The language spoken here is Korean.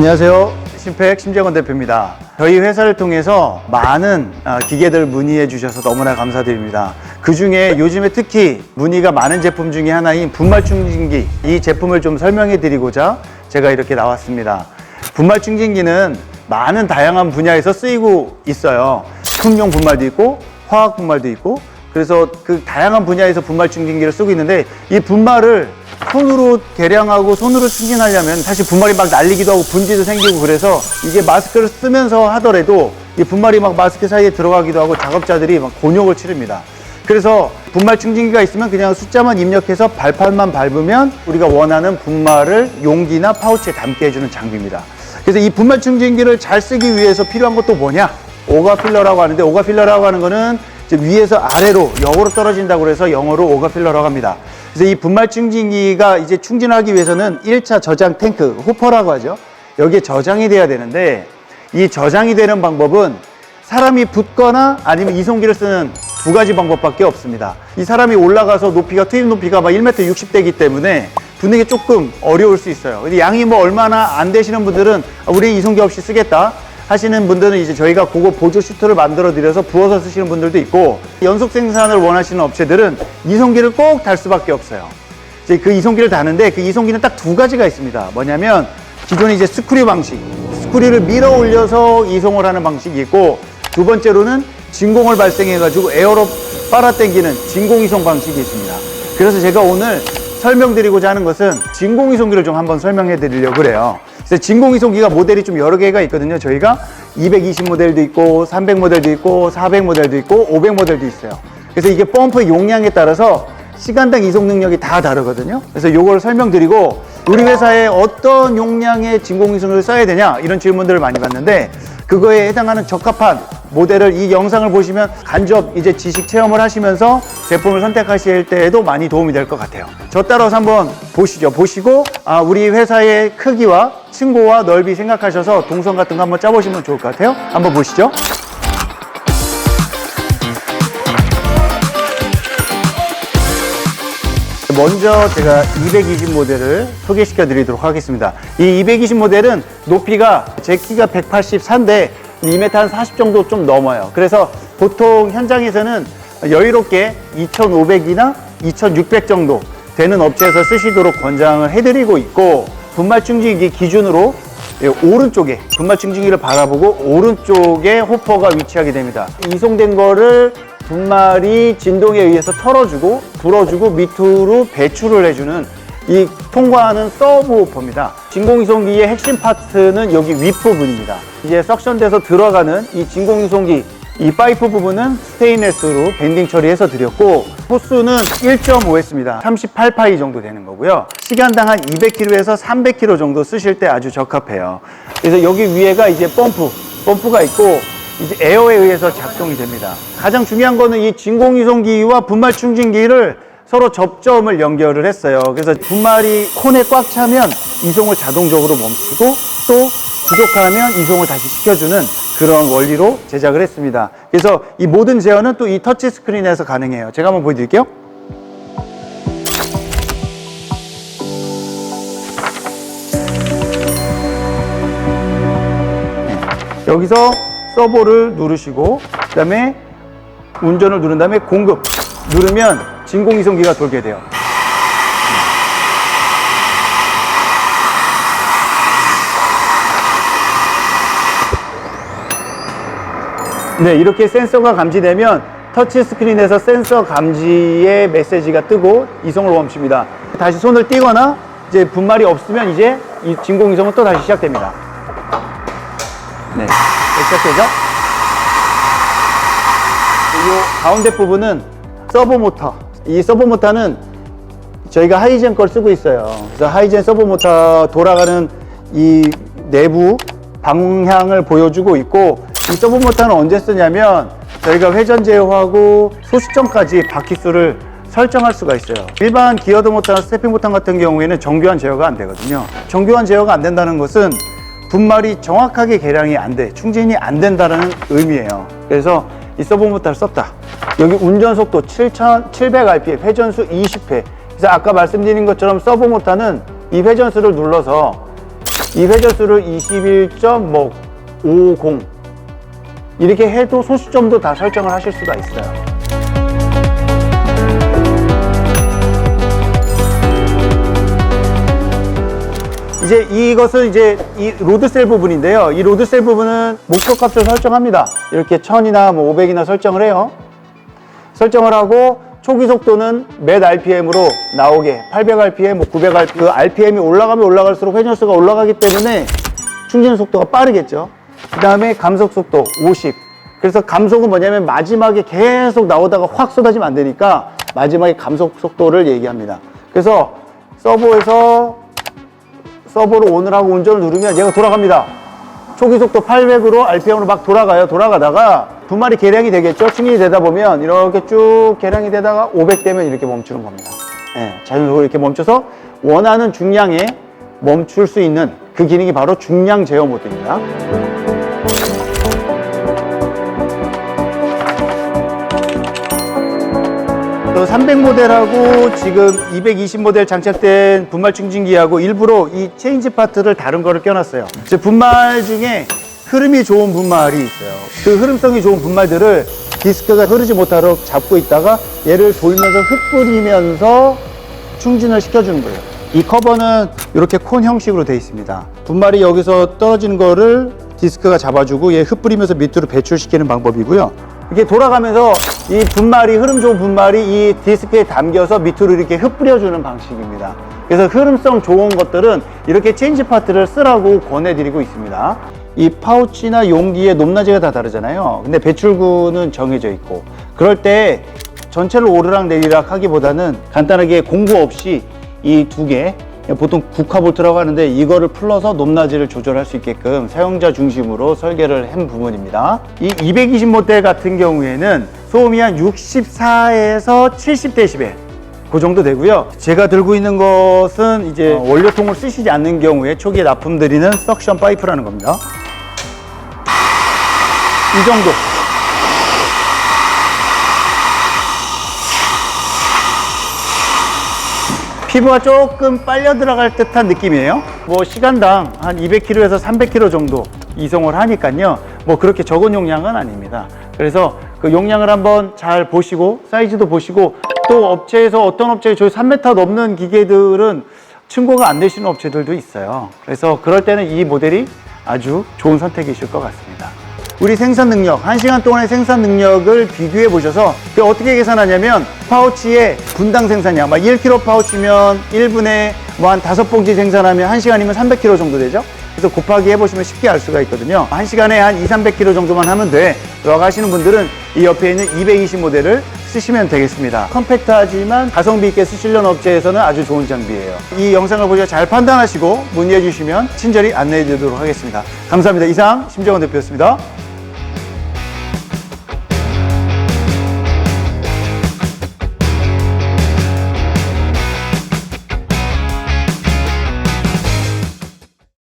안녕하세요. 심팩 심재권 대표입니다. 저희 회사를 통해서 많은 기계들 문의해 주셔서 너무나 감사드립니다. 그 중에 요즘에 특히 문의가 많은 제품 중에 하나인 분말 충진기, 이 제품을 좀 설명해 드리고자 제가 이렇게 나왔습니다. 분말 충진기는 많은 다양한 분야에서 쓰이고 있어요. 식품용 분말도 있고 화학 분말도 있고, 그래서 그 다양한 분야에서 분말 충진기를 쓰고 있는데, 이 분말을 손으로 계량하고 손으로 충진하려면 사실 분말이 막 날리기도 하고 분지도 생기고, 그래서 이게 마스크를 쓰면서 하더라도 이 분말이 막 마스크 사이에 들어가기도 하고 작업자들이 막 곤욕을 치릅니다. 그래서 분말 충진기가 있으면 그냥 숫자만 입력해서 발판만 밟으면 우리가 원하는 분말을 용기나 파우치에 담게 해주는 장비입니다. 그래서 이 분말 충진기를 잘 쓰기 위해서 필요한 것도 뭐냐? 오가 필러라고 하는데, 오가 필러라고 하는 거는 이제 위에서 아래로 역으로 떨어진다고 해서 영어로 오가 필러라고 합니다. 그래서 이 분말 충진기가 이제 충진하기 위해서는 1차 저장 탱크, 호퍼라고 하죠. 여기에 저장이 돼야 되는데, 이 저장이 되는 방법은 사람이 붙거나 아니면 이송기를 쓰는 두 가지 방법밖에 없습니다. 이 사람이 올라가서 높이가, 투입 높이가 막 1m 60대이기 때문에 붙는 게 조금 어려울 수 있어요. 근데 양이 뭐 얼마나 안 되시는 분들은 우리 이송기 없이 쓰겠다 하시는 분들은 이제 저희가 그거 보조 슈트를 만들어 드려서 부어서 쓰시는 분들도 있고, 연속 생산을 원하시는 업체들은 이송기를 꼭 달 수밖에 없어요. 이제 그 이송기를 다는데, 그 이송기는 딱 두 가지가 있습니다. 뭐냐면 기존에 이제 스크류 방식, 스크류를 밀어 올려서 이송을 하는 방식이 있고, 두 번째로는 진공을 발생해 가지고 에어로 빨아당기는 진공 이송 방식이 있습니다. 그래서 제가 오늘 설명드리고자 하는 것은 진공 이송기를 좀 한번 설명해 드리려고 그래요. 그래서 진공 이송기가 모델이 좀 여러 개가 있거든요. 저희가 220 모델도 있고 300 모델도 있고 400 모델도 있고 500 모델도 있어요. 그래서 이게 펌프의 용량에 따라서 시간당 이송 능력이 다 다르거든요. 그래서 이걸 설명드리고, 우리 회사에 어떤 용량의 진공 이송기를 써야 되냐 이런 질문들을 많이 받는데, 그거에 해당하는 적합한 모델을 이 영상을 보시면 간접 이제 지식 체험을 하시면서 제품을 선택하실 때에도 많이 도움이 될 것 같아요. 저 따라서 한번 보시죠. 보시고 우리 회사의 크기와 층고와 넓이 생각하셔서 동선 같은 거 한번 짜보시면 좋을 것 같아요. 한번 보시죠. 먼저 제가 220 모델을 소개시켜 드리도록 하겠습니다. 이 220 모델은 높이가 제 키가 184인데 2m 한 40 정도 좀 넘어요. 그래서 보통 현장에서는 여유롭게 2500이나 2600 정도 되는 업체에서 쓰시도록 권장을 해드리고 있고, 분말 충진기 기준으로 오른쪽에 분말 충진기를 바라보고 오른쪽에 호퍼가 위치하게 됩니다. 이송된 거를 분말이 진동에 의해서 털어주고 불어주고 밑으로 배출을 해주는 이 통과하는 서브 호퍼입니다. 진공이송기의 핵심 파트는 여기 윗부분입니다. 이제 석션돼서 들어가는 이 진공이송기, 이 파이프 부분은 스테인레스로 밴딩 처리해서 드렸고, 호수는 1.5S입니다. 38파이 정도 되는 거고요. 시간당 한 200km에서 300km 정도 쓰실 때 아주 적합해요. 그래서 여기 위에가 이제 펌프가 있고, 이제 에어에 의해서 작동이 됩니다. 가장 중요한 거는 이 진공이송기와 분말 충진기를 서로 접점을 연결을 했어요. 그래서 분말이 콘에 꽉 차면 이송을 자동적으로 멈추고, 또 부족하면 이송을 다시 시켜주는 그런 원리로 제작을 했습니다. 그래서 이 모든 제어는 또 이 터치 스크린에서 가능해요. 제가 한번 보여드릴게요. 여기서 서버를 누르시고, 그 다음에 운전을 누른 다음에 공급 누르면 진공이송기가 돌게 돼요. 네, 이렇게 센서가 감지되면 터치 스크린에서 센서 감지의 메시지가 뜨고 이송을 멈춥니다. 다시 손을 띄거나 이제 분말이 없으면 이제 이 진공이송은 또 다시 시작됩니다. 네, 시작되죠? 이 가운데 부분은 서버 모터. 이 서버 모터는 저희가 하이젠 걸 쓰고 있어요. 그래서 하이젠 서버 모터 돌아가는 이 내부 방향을 보여주고 있고, 이 서버 모터는 언제 쓰냐면 저희가 회전 제어하고 소수점까지 바퀴수를 설정할 수가 있어요. 일반 기어드 모터나 스태핑 모터 같은 경우에는 정교한 제어가 안 되거든요. 정교한 제어가 안 된다는 것은 분말이 정확하게 계량이 안 돼, 충진이 안 된다는 의미예요. 그래서 이 서버 모터를 썼다. 여기 운전 속도 7700rpm, 회전수 20회. 그래서 아까 말씀드린 것처럼 서버 모터는 이 회전수를 눌러서 이 회전수를 21.50 이렇게 해도 소수점도 다 설정을 하실 수가 있어요. 이제 이것은 이제 이 로드셀 부분인데요. 이 로드셀 부분은 목표 값을 설정합니다. 이렇게 1000이나 뭐 500이나 설정을 해요. 설정을 하고 초기 속도는 몇 RPM으로 나오게 800rpm, 뭐 900rpm 그 RPM이 올라가면 올라갈수록 회전수가 올라가기 때문에 충전 속도가 빠르겠죠. 그 다음에 감속 속도 50. 그래서 감속은 뭐냐면 마지막에 계속 나오다가 확 쏟아지면 안 되니까 마지막에 감속 속도를 얘기합니다. 그래서 서버로 온을 하고 운전을 누르면 얘가 돌아갑니다. 초기 속도 800으로 RPM으로 막 돌아가요. 돌아가다가 분말이 계량이 되겠죠. 충전이 되다 보면 이렇게 쭉 계량이 되다가 500 되면 이렇게 멈추는 겁니다. 네, 자연적으로 이렇게 멈춰서 원하는 중량에 멈출 수 있는 그 기능이 바로 중량 제어 모드입니다. 300 모델하고 지금 220 모델 장착된 분말 충전기하고 일부러 이 체인지 파트를 다른 거를 껴놨어요. 분말 중에 흐름이 좋은 분말이 있어요. 그 흐름성이 좋은 분말들을 디스크가 흐르지 못하도록 잡고 있다가 얘를 돌면서 흩뿌리면서 충진을 시켜주는 거예요. 이 커버는 이렇게 콘 형식으로 되어 있습니다. 분말이 여기서 떨어지는 거를 디스크가 잡아주고 얘 흩뿌리면서 밑으로 배출시키는 방법이고요. 이렇게 돌아가면서 이 분말이, 흐름 좋은 분말이 이 디스크에 담겨서 밑으로 이렇게 흩뿌려주는 방식입니다. 그래서 흐름성 좋은 것들은 이렇게 체인지 파트를 쓰라고 권해드리고 있습니다. 이 파우치나 용기의 높낮이가 다 다르잖아요. 근데 배출구는 정해져 있고, 그럴 때 전체를 오르락 내리락 하기보다는 간단하게 공구 없이 이 두 개, 보통 국화볼트라고 하는데 이거를 풀러서 높낮이를 조절할 수 있게끔 사용자 중심으로 설계를 한 부분입니다. 이 220 모델 같은 경우에는 소음이 한 64에서 70dB 그 정도 되고요. 제가 들고 있는 것은 이제 원료통을 쓰시지 않는 경우에 초기에 납품드리는 석션 파이프라는 겁니다. 이 정도. 피부가 조금 빨려 들어갈 듯한 느낌이에요. 뭐 시간당 한 200km에서 300km 정도 이송을 하니까요. 뭐 그렇게 적은 용량은 아닙니다. 그래서 그 용량을 한번 잘 보시고 사이즈도 보시고, 또 업체에서 어떤 업체에 저희 3m 넘는 기계들은 층고가 안 되시는 업체들도 있어요. 그래서 그럴 때는 이 모델이 아주 좋은 선택이실 것 같습니다. 우리 생산 능력, 1시간 동안의 생산 능력을 비교해 보셔서 어떻게 계산하냐면 파우치의 분당 생산량, 막 1kg 파우치면 1분에 뭐 한 5봉지 생산하면 1시간이면 300kg 정도 되죠. 그래서 곱하기 해보시면 쉽게 알 수가 있거든요. 1시간에 한 200-300kg 정도만 하면 돼 라고 하시는 분들은 이 옆에 있는 220 모델을 쓰시면 되겠습니다. 컴팩트하지만 가성비 있게 쓰시려는 업체에서는 아주 좋은 장비예요. 이 영상을 보시고 잘 판단하시고 문의해 주시면 친절히 안내해 드리도록 하겠습니다. 감사합니다. 이상 심정원 대표였습니다.